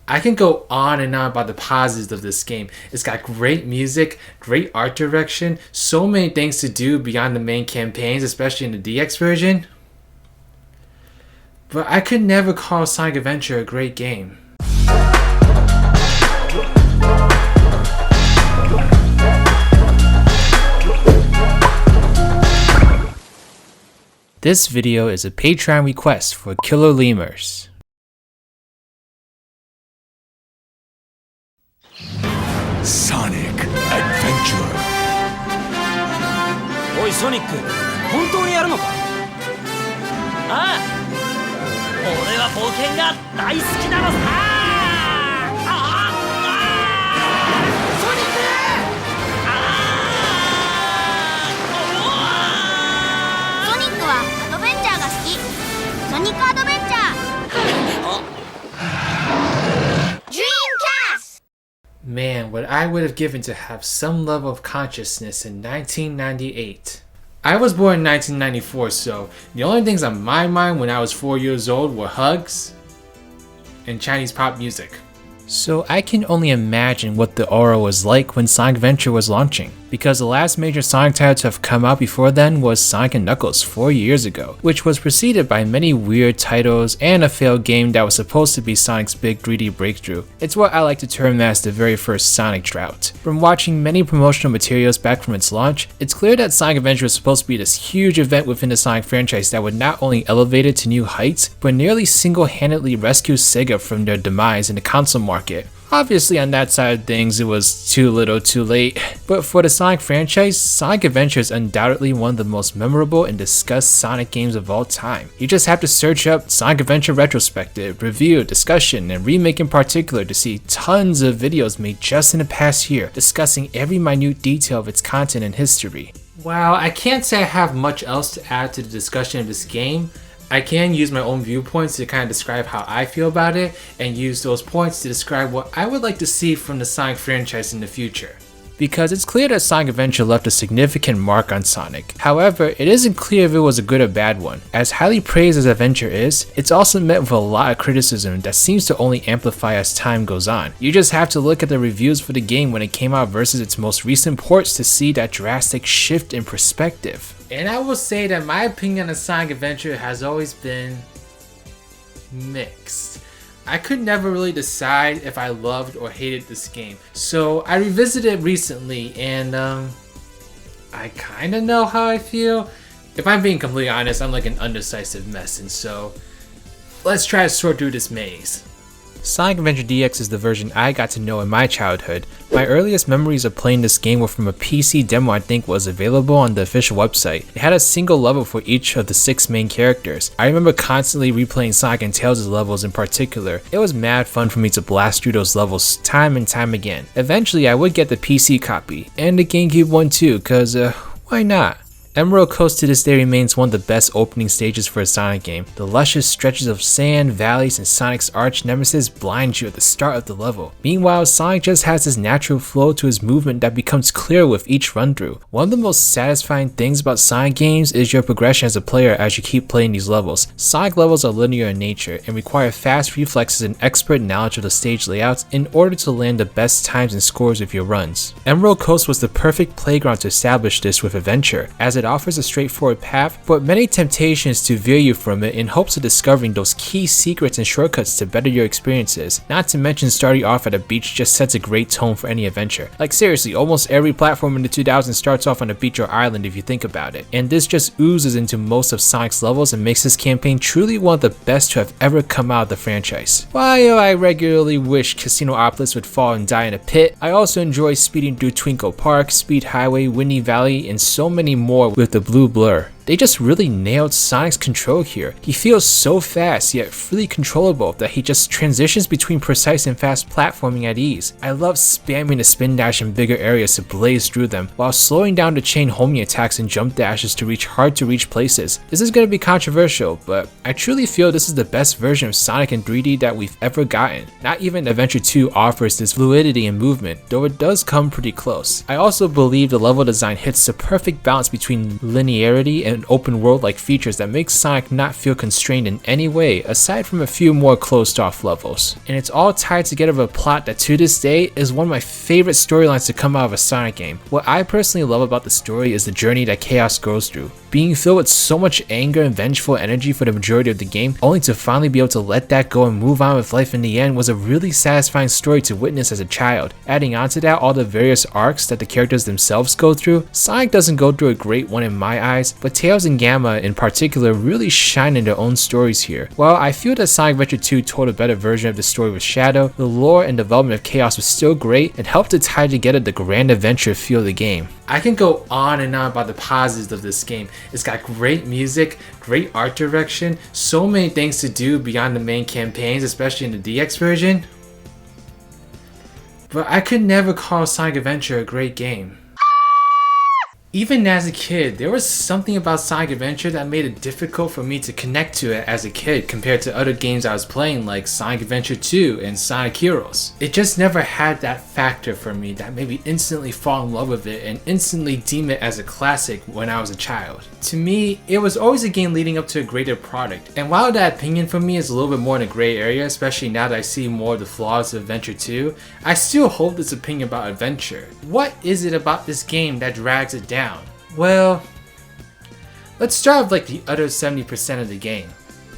I can go on and on about the positives of this game. It's got great music, great art direction, so many things to do beyond the main campaigns, especially in the DX version. But I could never call Sonic Adventure a great game. This video is a Patreon request for Killer Lemurs. Sonic Adventure. おいソニック、本当にやるのか？ああ、俺は冒険が大好きなのさ。ソニック！ソニックはアドベンチャーが好き。ソニックアドベンチャー。Man, what I would have given to have some level of consciousness in 1998. I was born in 1994, so the only things on my mind when I was 4 years old were hugs and Chinese pop music. So I can only imagine what the aura was like when Sonic Adventure was launching, because the last major Sonic title to have come out before then was Sonic & Knuckles 4 years ago, which was preceded by many weird titles and a failed game that was supposed to be Sonic's big 3D breakthrough. It's what I like to term as the very first Sonic drought. From watching many promotional materials back from its launch, it's clear that Sonic Adventure was supposed to be this huge event within the Sonic franchise that would not only elevate it to new heights, but nearly single-handedly rescue Sega from their demise in the console market. Obviously on that side of things it was too little too late, but for the Sonic franchise, Sonic Adventure is undoubtedly one of the most memorable and discussed Sonic games of all time. You just have to search up Sonic Adventure retrospective, review, discussion, and remake in particular to see tons of videos made just in the past year discussing every minute detail of its content and history. While I can't say I have much else to add to the discussion of this game, I can use my own viewpoints to kind of describe how I feel about it, and use those points to describe what I would like to see from the Sonic franchise in the future. Because it's clear that Sonic Adventure left a significant mark on Sonic. However, it isn't clear if it was a good or bad one. As highly praised as Adventure is, it's also met with a lot of criticism that seems to only amplify as time goes on. You just have to look at the reviews for the game when it came out versus its most recent ports to see that drastic shift in perspective. And I will say that my opinion on Sonic Adventure has always been mixed. I could never really decide if I loved or hated this game. So I revisited it recently and I kinda know how I feel. If I'm being completely honest, I'm like an undecisive mess, and so let's try to sort through this maze. Sonic Adventure DX is the version I got to know in my childhood. My earliest memories of playing this game were from a PC demo I think was available on the official website. It had a single level for each of the 6 main characters. I remember constantly replaying Sonic and Tails' levels in particular. It was mad fun for me to blast through those levels time and time again. Eventually I would get the PC copy, and the GameCube one too, cause why not? Emerald Coast to this day remains one of the best opening stages for a Sonic game. The luscious stretches of sand, valleys, and Sonic's arch nemesis blind you at the start of the level. Meanwhile, Sonic just has this natural flow to his movement that becomes clear with each run through. One of the most satisfying things about Sonic games is your progression as a player as you keep playing these levels. Sonic levels are linear in nature and require fast reflexes and expert knowledge of the stage layouts in order to land the best times and scores with your runs. Emerald Coast was the perfect playground to establish this with Adventure, as it offers a straightforward path, but many temptations to veer you from it in hopes of discovering those key secrets and shortcuts to better your experiences. Not to mention starting off at a beach just sets a great tone for any adventure. Like seriously, almost every platform in the 2000s starts off on a beach or island if you think about it. And this just oozes into most of Sonic's levels and makes this campaign truly one of the best to have ever come out of the franchise. While I regularly wish Casinopolis would fall and die in a pit, I also enjoy speeding through Twinkle Park, Speed Highway, Windy Valley, and so many more with the blue blur. They just really nailed Sonic's control here. He feels so fast yet freely controllable that he just transitions between precise and fast platforming at ease. I love spamming the spin dash in bigger areas to blaze through them, while slowing down to chain homing attacks and jump dashes to reach hard to reach places. This is going to be controversial, but I truly feel this is the best version of Sonic in 3D that we've ever gotten. Not even Adventure 2 offers this fluidity and movement, though it does come pretty close. I also believe the level design hits the perfect balance between linearity and and open world like features that make Sonic not feel constrained in any way aside from a few more closed off levels. And it's all tied together with a plot that to this day is one of my favorite storylines to come out of a Sonic game. What I personally love about the story is the journey that Chaos goes through, being filled with so much anger and vengeful energy for the majority of the game, only to finally be able to let that go and move on with life in the end was a really satisfying story to witness as a child. Adding on to that all the various arcs that the characters themselves go through, Sonic doesn't go through a great one in my eyes, but Tails and Gamma in particular really shine in their own stories here. While I feel that Sonic Adventure 2 told a better version of the story with Shadow, the lore and development of Chaos was still great and helped to tie together the grand adventure feel of the game. I can go on and on about the positives of this game. It's got great music, great art direction, so many things to do beyond the main campaigns, especially in the DX version. But I could never call Sonic Adventure a great game. Even as a kid, there was something about Sonic Adventure that made it difficult for me to connect to it as a kid compared to other games I was playing like Sonic Adventure 2 and Sonic Heroes. It just never had that factor for me that made me instantly fall in love with it and instantly deem it as a classic when I was a child. To me, it was always a game leading up to a greater product, and while that opinion for me is a little bit more in a gray area, especially now that I see more of the flaws of Adventure 2, I still hold this opinion about Adventure. What is it about this game that drags it down? Well, let's start with like the other 70% of the game.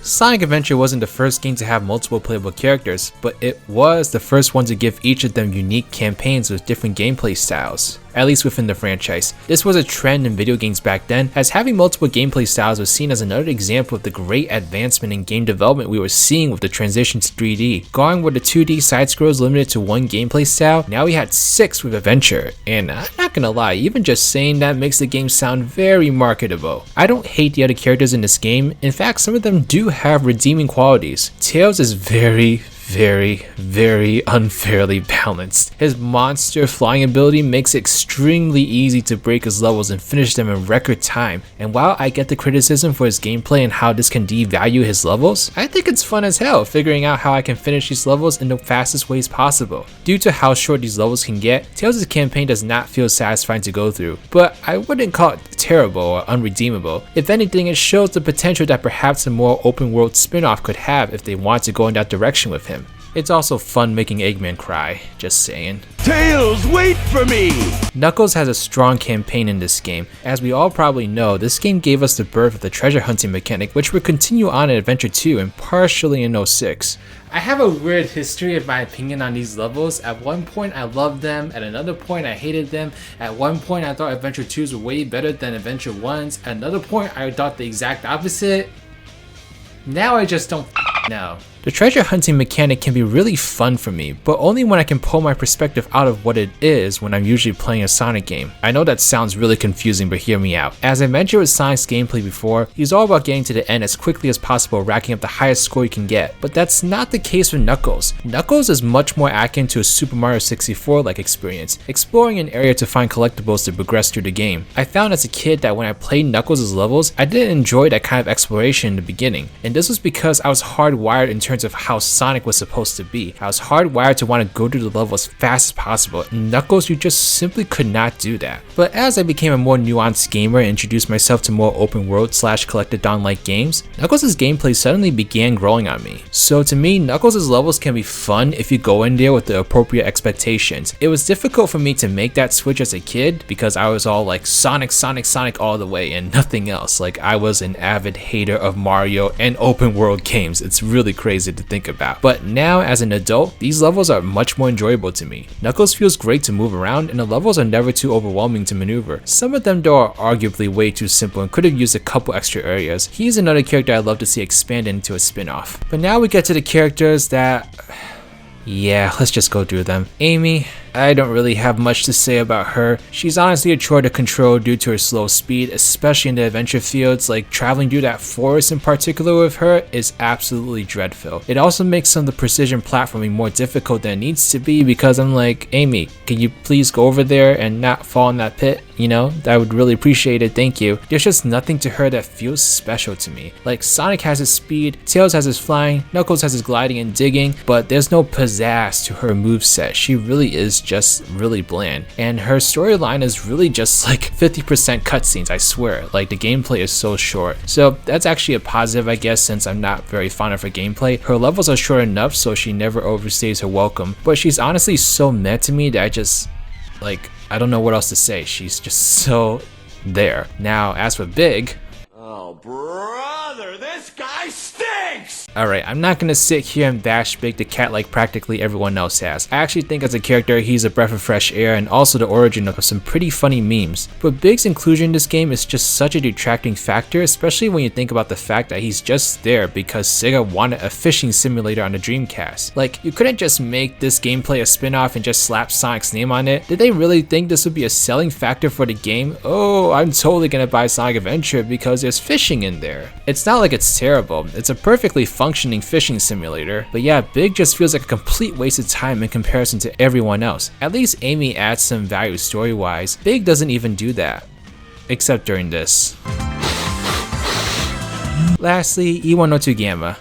Sonic Adventure wasn't the first game to have multiple playable characters, but it was the first one to give each of them unique campaigns with different gameplay styles, at least within the franchise. This was a trend in video games back then, as having multiple gameplay styles was seen as another example of the great advancement in game development we were seeing with the transition to 3D. Going where the 2D side scrolls limited to one gameplay style, now we had 6 with Adventure, and I'm not gonna lie, even just saying that makes the game sound very marketable. I don't hate the other characters in this game, in fact some of them do have redeeming qualities. Tails is very unfairly balanced. His monster flying ability makes it extremely easy to break his levels and finish them in record time, and while I get the criticism for his gameplay and how this can devalue his levels, I think it's fun as hell figuring out how I can finish these levels in the fastest ways possible. Due to how short these levels can get, Tails' campaign does not feel satisfying to go through, but I wouldn't call it terrible or unredeemable. If anything, it shows the potential that perhaps a more open world spin-off could have if they want to go in that direction with him. It's also fun making Eggman cry, just saying. Tails, wait for me! Knuckles has a strong campaign in this game. As we all probably know, this game gave us the birth of the treasure hunting mechanic, which would continue on in Adventure 2 and partially in 06. I have a weird history of my opinion on these levels. At one point I loved them, at another point I hated them, at one point I thought Adventure 2s were way better than Adventure 1s, at another point I thought the exact opposite. Now I just don't know. The treasure hunting mechanic can be really fun for me, but only when I can pull my perspective out of what it is when I'm usually playing a Sonic game. I know that sounds really confusing, but hear me out. As I mentioned with Sonic's gameplay before, he's all about getting to the end as quickly as possible, racking up the highest score you can get, but that's not the case with Knuckles. Knuckles is much more akin to a Super Mario 64-like experience, exploring an area to find collectibles to progress through the game. I found as a kid that when I played Knuckles' levels, I didn't enjoy that kind of exploration in the beginning, and this was because I was hardwired in terms of how Sonic was supposed to be. I was hardwired to want to go through the level as fast as possible. In Knuckles, you just simply could not do that. But as I became a more nuanced gamer and introduced myself to more open world / collectathon like games, Knuckles' gameplay suddenly began growing on me. So to me, Knuckles' levels can be fun if you go in there with the appropriate expectations. It was difficult for me to make that switch as a kid because I was all like Sonic all the way and nothing else. Like I was an avid hater of Mario and open world games. It's really crazy to think about. But now as an adult, these levels are much more enjoyable to me. Knuckles feels great to move around and the levels are never too overwhelming to maneuver. Some of them though are arguably way too simple and could have used a couple extra areas. He's another character I'd love to see expanded into a spin-off. But now we get to the characters that... yeah, let's just go through them. Amy, I don't really have much to say about her. She's honestly a chore to control due to her slow speed, especially in the adventure fields. Like traveling through that forest in particular with her is absolutely dreadful. It also makes some of the precision platforming more difficult than it needs to be because I'm like, Amy, can you please go over there and not fall in that pit? You know, I would really appreciate it, thank you. There's just nothing to her that feels special to me. Like Sonic has his speed, Tails has his flying, Knuckles has his gliding and digging, but there's no pizzazz to her moveset. She really is is just really bland, and her storyline is really just like 50% cutscenes, I swear. Like, the gameplay is so short. So that's actually a positive, I guess, since I'm not very fond of her gameplay. Her levels are short enough so she never overstays her welcome, but she's honestly so meh to me that I just, like, I don't know what else to say. She's just so there. Now, as for Big, Oh, brother, this guy stinks! alright, I'm not gonna sit here and bash Big the cat like practically everyone else has. I actually think as a character he's a breath of fresh air and also the origin of some pretty funny memes. But Big's inclusion in this game is just such a detracting factor, especially when you think about the fact that he's just there because Sega wanted a fishing simulator on the Dreamcast. Like, you couldn't just make this gameplay a spin-off and just slap Sonic's name on it. Did they really think this would be a selling factor for the game? Oh, I'm totally gonna buy Sonic Adventure because there's fishing in there. It's not like it's terrible, it's a perfectly functioning fishing simulator, but yeah, Big just feels like a complete waste of time in comparison to everyone else. At least Amy adds some value story-wise. Big doesn't even do that, except during this. Lastly, E102 Gamma.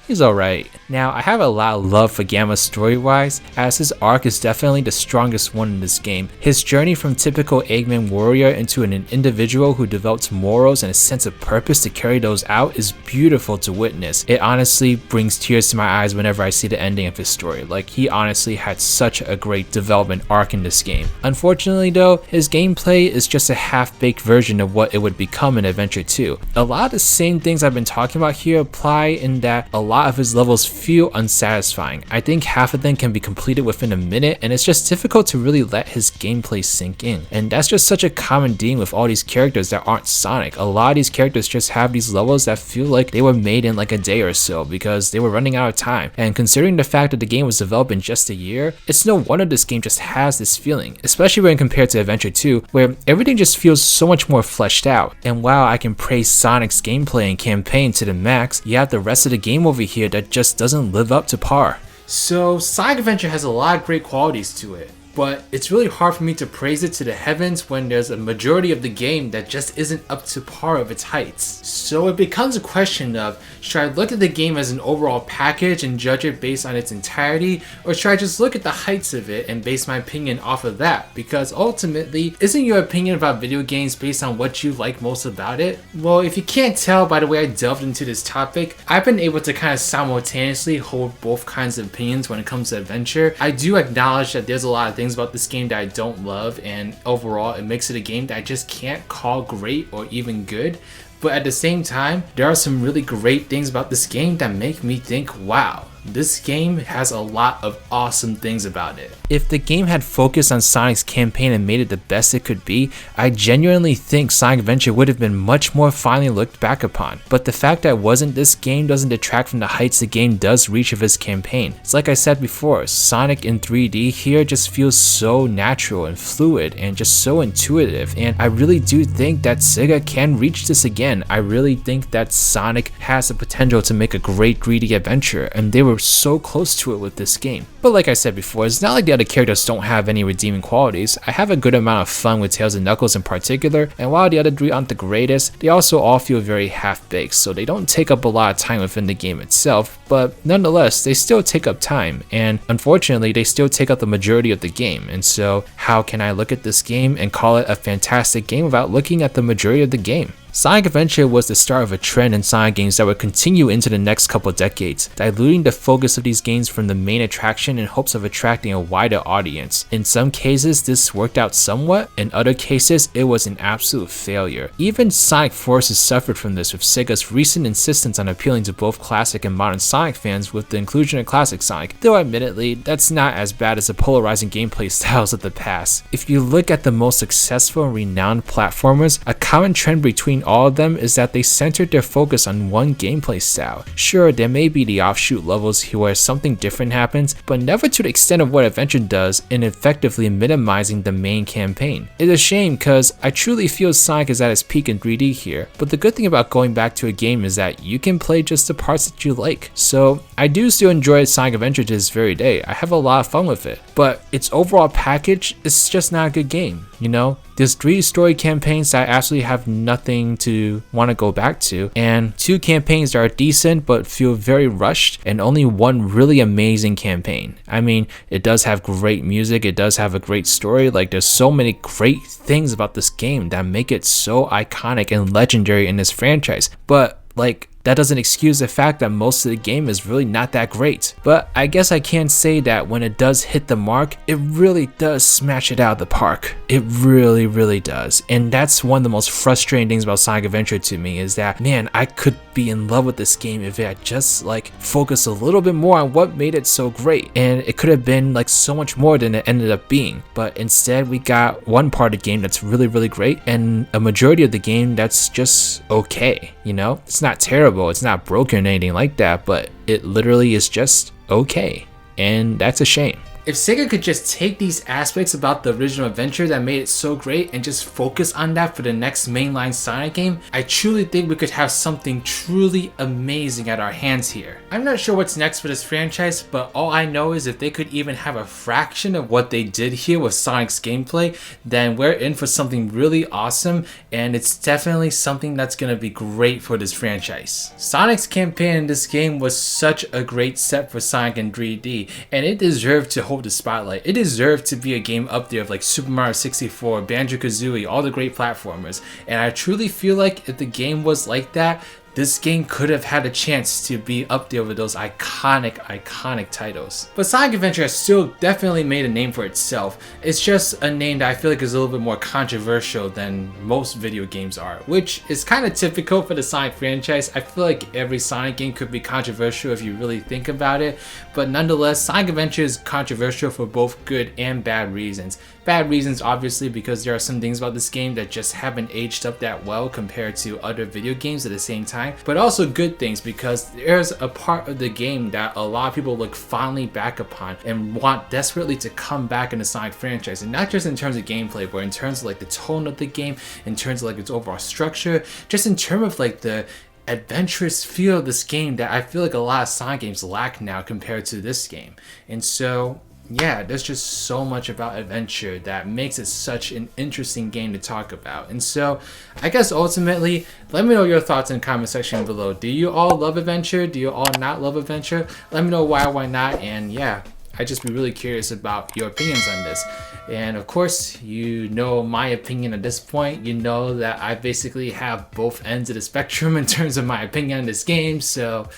He's alright. Now, I have a lot of love for Gamma story-wise, as his arc is definitely the strongest one in this game. His journey from typical Eggman warrior into an individual who develops morals and a sense of purpose to carry those out is beautiful to witness. It honestly brings tears to my eyes whenever I see the ending of his story. Like, he honestly had such a great development arc in this game. Unfortunately though, his gameplay is just a half-baked version of what it would become in Adventure 2. A lot of the same things I've been talking about here apply in that a lot of his levels feel unsatisfying. I think half of them can be completed within a minute, and it's just difficult to really let his gameplay sink in. And that's just such a common theme with all these characters that aren't Sonic. A lot of these characters just have these levels that feel like they were made in like a day or so because they were running out of time. And considering the fact that the game was developed in just a year, it's no wonder this game just has this feeling, especially when compared to Adventure 2, where everything just feels so much more fleshed out. And while I can praise Sonic's gameplay and campaign to the max, you have the rest of the game over here that just doesn't live up to par. So Sonic Adventure has a lot of great qualities to it, but it's really hard for me to praise it to the heavens when there's a majority of the game that just isn't up to par of its heights. So it becomes a question of, should I look at the game as an overall package and judge it based on its entirety, or should I just look at the heights of it and base my opinion off of that? Because ultimately, isn't your opinion about video games based on what you like most about it? Well, if you can't tell by the way I delved into this topic, I've been able to kind of simultaneously hold both kinds of opinions when it comes to Adventure. I do acknowledge that there's a lot of things about this game that I don't love, and overall it makes it a game that I just can't call great or even good. But at the same time, there are some really great things about this game that make me think, wow, this game has a lot of awesome things about it. If the game had focused on Sonic's campaign and made it the best it could be, I genuinely think Sonic Adventure would have been much more finely looked back upon. But the fact that it wasn't this game doesn't detract from the heights the game does reach of its campaign. It's like I said before, Sonic in 3D here just feels so natural and fluid and just so intuitive, and I really do think that Sega can reach this again. I really think that Sonic has the potential to make a great 3D adventure, and they were so close to it with this game. But like I said before, it's not like the other characters don't have any redeeming qualities. I have a good amount of fun with Tails and Knuckles in particular, and while the other three aren't the greatest, they also all feel very half-baked, so they don't take up a lot of time within the game itself, but nonetheless, they still take up time, and unfortunately, they still take up the majority of the game. And so, how can I look at this game and call it a fantastic game without looking at the majority of the game? Sonic Adventure was the start of a trend in Sonic games that would continue into the next couple decades, diluting the focus of these games from the main attraction in hopes of attracting a wider audience. In some cases, this worked out somewhat, in other cases, it was an absolute failure. Even Sonic Forces suffered from this with Sega's recent insistence on appealing to both classic and modern Sonic fans with the inclusion of Classic Sonic, though admittedly, that's not as bad as the polarizing gameplay styles of the past. If you look at the most successful and renowned platformers, a common trend between all of them is that they centered their focus on one gameplay style. Sure, there may be the offshoot levels here where something different happens, but never to the extent of what Adventure does in effectively minimizing the main campaign. It's a shame because I truly feel Sonic is at its peak in 3D here, but the good thing about going back to a game is that you can play just the parts that you like. So I do still enjoy Sonic Adventure to this very day. I have a lot of fun with it, but its overall package is just not a good game. You know, there's 3 story campaigns that I absolutely have nothing to want to go back to, and 2 campaigns that are decent but feel very rushed, and only 1 really amazing campaign. I mean, it does have great music, it does have a great story. Like, there's so many great things about this game that make it so iconic and legendary in this franchise, but like, that doesn't excuse the fact that most of the game is really not that great. But I guess I can say that when it does hit the mark, it really does smash it out of the park. It really, really does. And that's one of the most frustrating things about Sonic Adventure to me, is that, man, I could be in love with this game if it had just like focused a little bit more on what made it so great. And it could have been like so much more than it ended up being. But instead we got one part of the game that's really, really great, and a majority of the game that's just okay, you know? It's not terrible, it's not broken or anything like that, but it literally is just okay, and that's a shame. If Sega could just take these aspects about the original adventure that made it so great and just focus on that for the next mainline Sonic game, I truly think we could have something truly amazing at our hands here. I'm not sure what's next for this franchise, but all I know is if they could even have a fraction of what they did here with Sonic's gameplay, then we're in for something really awesome, and it's definitely something that's going to be great for this franchise. Sonic's campaign in this game was such a great set for Sonic in 3D, and it deserved to hold the spotlight. It deserved to be a game up there of like Super Mario 64, Banjo-Kazooie, all the great platformers. And I truly feel like if the game was like that, this game could have had a chance to be up there with those iconic titles. But Sonic Adventure has still definitely made a name for itself. It's just a name that I feel like is a little bit more controversial than most video games are, which is kind of typical for the Sonic franchise. I feel like every Sonic game could be controversial if you really think about it, but nonetheless, Sonic Adventure is controversial for both good and bad reasons. Bad reasons obviously because there are some things about this game that just haven't aged up that well compared to other video games at the same time, but also good things because there's a part of the game that a lot of people look fondly back upon and want desperately to come back in the Sonic franchise, and not just in terms of gameplay, but in terms of like the tone of the game, in terms of like its overall structure, just in terms of like the adventurous feel of this game that I feel like a lot of Sonic games lack now compared to this game. And so yeah, there's just so much about adventure that makes it such an interesting game to talk about. And so I guess ultimately, let me know your thoughts in the comment section below. Do you all love adventure? Do you all not love adventure? Let me know why not, and yeah, I'd just be really curious about your opinions on this. And of course, you know my opinion at this point. You know that I basically have both ends of the spectrum in terms of my opinion on this game, so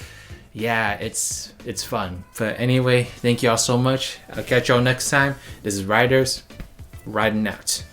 yeah, it's fun. But anyway, thank you all so much. I'll catch y'all next time. This is Riders, riding out.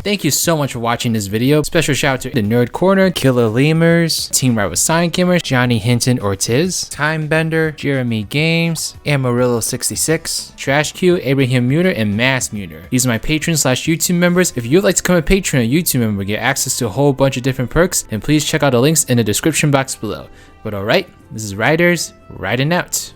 Thank you so much for watching this video. Special shout out to the Nerd Corner, Killer Lemurs, Team Ride with Sonic Gamers, Johnny Hinton Ortiz, Timebender, Jeremy Games, Amarillo66, Trash Q, Abraham Muter, and Mass Muter. These are my patrons/YouTube members. If you'd like to become a patron or YouTube member, get access to a whole bunch of different perks, and please check out the links in the description box below. But alright, this is Riders, riding out.